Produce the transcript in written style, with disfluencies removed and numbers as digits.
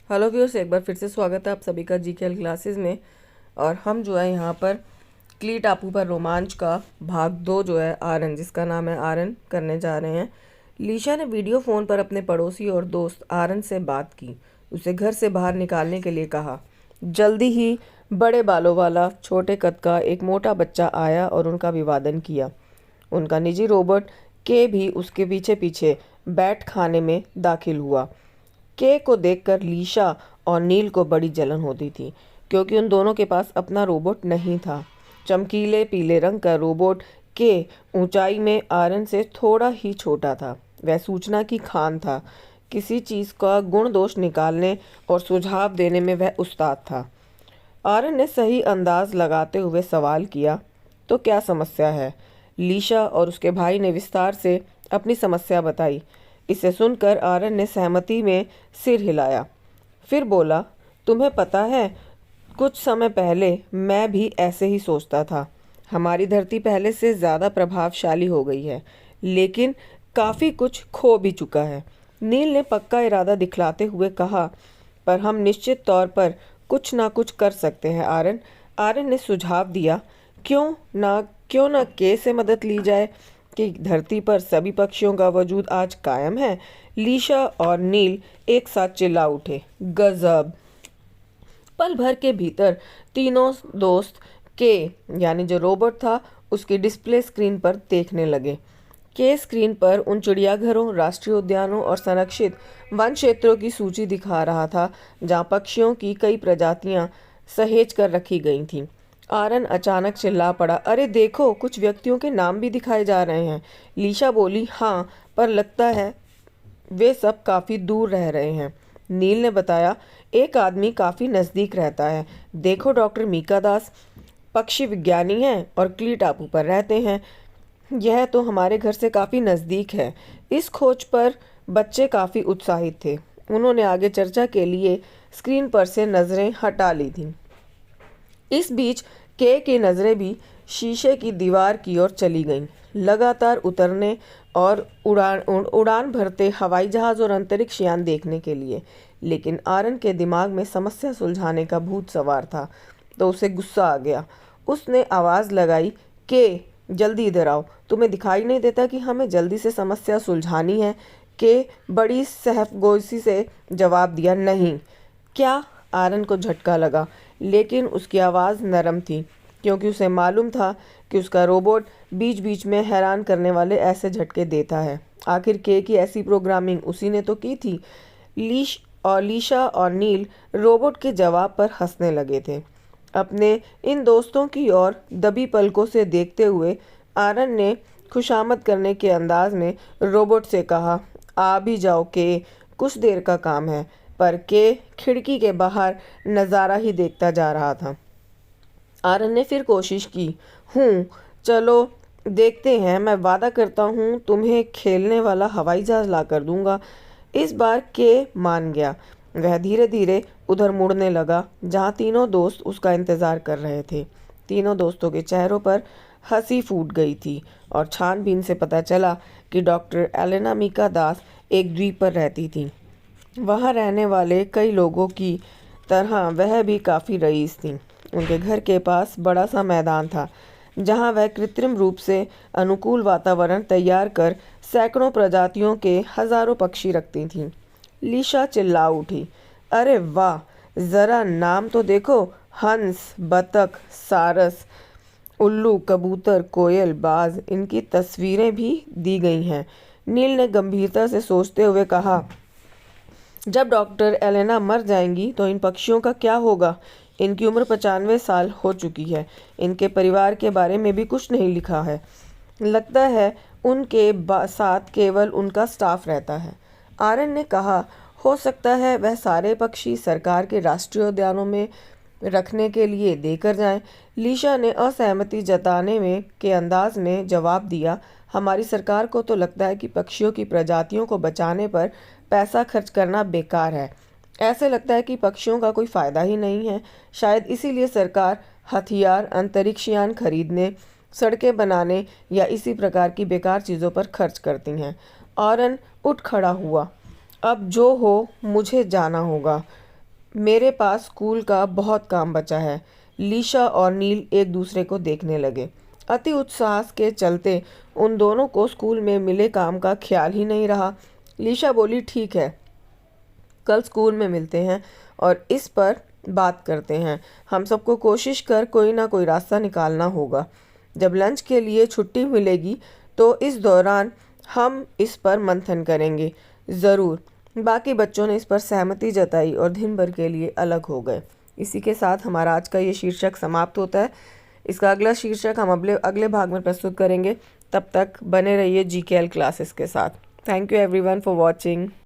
Hello viewers, एक बार फिर से स्वागत है आप सभी का जीकेएल क्लासेस में। और हम जो है यहाँ पर क्ली टापू पर रोमांच का भाग 2 जो है आरन, जिसका नाम है आरन, करने जा रहे हैं। लीशा ने वीडियो फ़ोन पर अपने पड़ोसी और दोस्त आरन से बात की। उसे घर से बाहर निकालने के लिए कहा। जल्दी ही बड़े बालों वाला छोटे कद का एक मोटा बच्चा आया और उनका अभिवादन किया। उनका निजी रोबोट के भी उसके पीछे पीछे बैठ खाने में दाखिल हुआ। के को देखकर लीशा और नील को बड़ी जलन होती थी, क्योंकि उन दोनों के पास अपना रोबोट नहीं था। चमकीले पीले रंग का रोबोट के ऊंचाई में आरन से थोड़ा ही छोटा था। वह सूचना की खान था। किसी चीज़ का गुण दोष निकालने और सुझाव देने में वह उस्ताद था। आरन ने सही अंदाज लगाते हुए सवाल किया, तो क्या समस्या है? लीशा और उसके भाई ने विस्तार से अपनी समस्या बताई। इसे सुनकर आरन ने सहमति में सिर हिलाया। फिर बोला, तुम्हें पता है, कुछ समय पहले मैं भी ऐसे ही सोचता था। हमारी धरती पहले से ज़्यादा प्रभावशाली हो गई है, लेकिन काफ़ी कुछ खो भी चुका है। नील ने पक्का इरादा दिखलाते हुए कहा, पर हम निश्चित तौर पर कुछ ना कुछ कर सकते हैं आरन। आरन ने सुझाव दिया, क्यों ना के से मदद ली जाए कि धरती पर सभी पक्षियों का वजूद आज कायम है। लीशा और नील एक साथ चिल्ला उठे, गजब। पल भर के भीतर तीनों दोस्त के यानी जो रोबोट था उसकी डिस्प्ले स्क्रीन पर देखने लगे। के स्क्रीन पर उन चिड़ियाघरों, राष्ट्रीय उद्यानों और संरक्षित वन क्षेत्रों की सूची दिखा रहा था जहां पक्षियों की कई प्रजातियां सहेज कर रखी गई थीं। आरन अचानक चिल्ला पड़ा, अरे देखो, कुछ व्यक्तियों के नाम भी दिखाए जा रहे हैं। लीशा बोली, हाँ, पर लगता है वे सब काफ़ी दूर रह रहे हैं। नील ने बताया, एक आदमी काफ़ी नज़दीक रहता है। देखो, डॉक्टर मीका दास पक्षी विज्ञानी हैं और क्ली टापू पर रहते हैं। यह तो हमारे घर से काफ़ी नज़दीक है। इस खोज पर बच्चे काफ़ी उत्साहित थे। उन्होंने आगे चर्चा के लिए स्क्रीन पर से नज़रें हटा ली थीं। इस बीच के की नज़रें भी शीशे की दीवार की ओर चली गईं। लगातार उतरने और उड़ान भरते हवाई जहाज़ और अंतरिक्ष यान देखने के लिए। लेकिन आरन के दिमाग में समस्या सुलझाने का भूत सवार था, तो उसे गुस्सा आ गया। उसने आवाज़ लगाई, के जल्दी इधर आओ। तुम्हें दिखाई नहीं देता कि हमें जल्दी से समस्या सुलझानी है? के बड़ी सहफगोशी से जवाब दिया, नहीं। क्या? आरन को झटका लगा, लेकिन उसकी आवाज़ नरम थी, क्योंकि उसे मालूम था कि उसका रोबोट बीच बीच में हैरान करने वाले ऐसे झटके देता है। आखिर के की ऐसी प्रोग्रामिंग उसी ने तो की थी। लीशा और नील रोबोट के जवाब पर हंसने लगे थे। अपने इन दोस्तों की ओर दबी पलकों से देखते हुए आरन ने खुशामद करने के अंदाज में रोबोट से कहा, आ भी जाओ के, कुछ देर का काम है। पर के खिड़की के बाहर नज़ारा ही देखता जा रहा था। आरन ने फिर कोशिश की, चलो देखते हैं, मैं वादा करता हूँ तुम्हें खेलने वाला हवाई जहाज़ ला कर दूंगा। इस बार के मान गया। वह धीरे धीरे उधर मुड़ने लगा जहाँ तीनों दोस्त उसका इंतज़ार कर रहे थे। तीनों दोस्तों के चेहरों पर हंसी फूट गई थी और छानबीन से पता चला कि डॉक्टर एलेना मीका दास एक द्वीप पर रहती थी। वहाँ रहने वाले कई लोगों की तरह वह भी काफ़ी रईस थी। उनके घर के पास बड़ा सा मैदान था, जहाँ वह कृत्रिम रूप से अनुकूल वातावरण तैयार कर सैकड़ों प्रजातियों के हजारों पक्षी रखती थीं। लीशा चिल्ला उठी, अरे वाह, ज़रा नाम तो देखो, हंस, बतख, सारस, उल्लू, कबूतर, कोयल, बाज, इनकी तस्वीरें भी दी गई हैं। नील ने गंभीरता से सोचते हुए कहा, जब डॉक्टर एलेना मर जाएंगी तो इन पक्षियों का क्या होगा? इनकी उम्र 95 साल हो चुकी है। इनके परिवार के बारे में भी कुछ नहीं लिखा है। लगता है उनके साथ केवल उनका स्टाफ रहता है। आरन ने कहा, हो सकता है वह सारे पक्षी सरकार के राष्ट्रीय उद्यानों में रखने के लिए देकर जाएं। लीशा ने असहमति जताने में के अंदाज में जवाब दिया, हमारी सरकार को तो लगता है कि पक्षियों की प्रजातियों को बचाने पर पैसा खर्च करना बेकार है। ऐसे लगता है कि पक्षियों का कोई फ़ायदा ही नहीं है। शायद इसीलिए सरकार हथियार, अंतरिक्ष यान खरीदने, सड़कें बनाने या इसी प्रकार की बेकार चीज़ों पर खर्च करती हैं। आरन उठ खड़ा हुआ, अब जो हो मुझे जाना होगा। मेरे पास स्कूल का बहुत काम बचा है। लीशा और नील एक दूसरे को देखने लगे। अति उत्साह के चलते उन दोनों को स्कूल में मिले काम का ख्याल ही नहीं रहा। लीशा बोली, ठीक है, कल स्कूल में मिलते हैं और इस पर बात करते हैं। हम सबको कोशिश कर कोई ना कोई रास्ता निकालना होगा। जब लंच के लिए छुट्टी मिलेगी तो इस दौरान हम इस पर मंथन करेंगे। ज़रूर। बाकी बच्चों ने इस पर सहमति जताई और दिन भर के लिए अलग हो गए। इसी के साथ हमारा आज का ये शीर्षक समाप्त होता है। इसका अगला शीर्षक हम अगले भाग में प्रस्तुत करेंगे। तब तक बने रहिए जीकेएल क्लासेस के साथ। Thank you everyone for watching.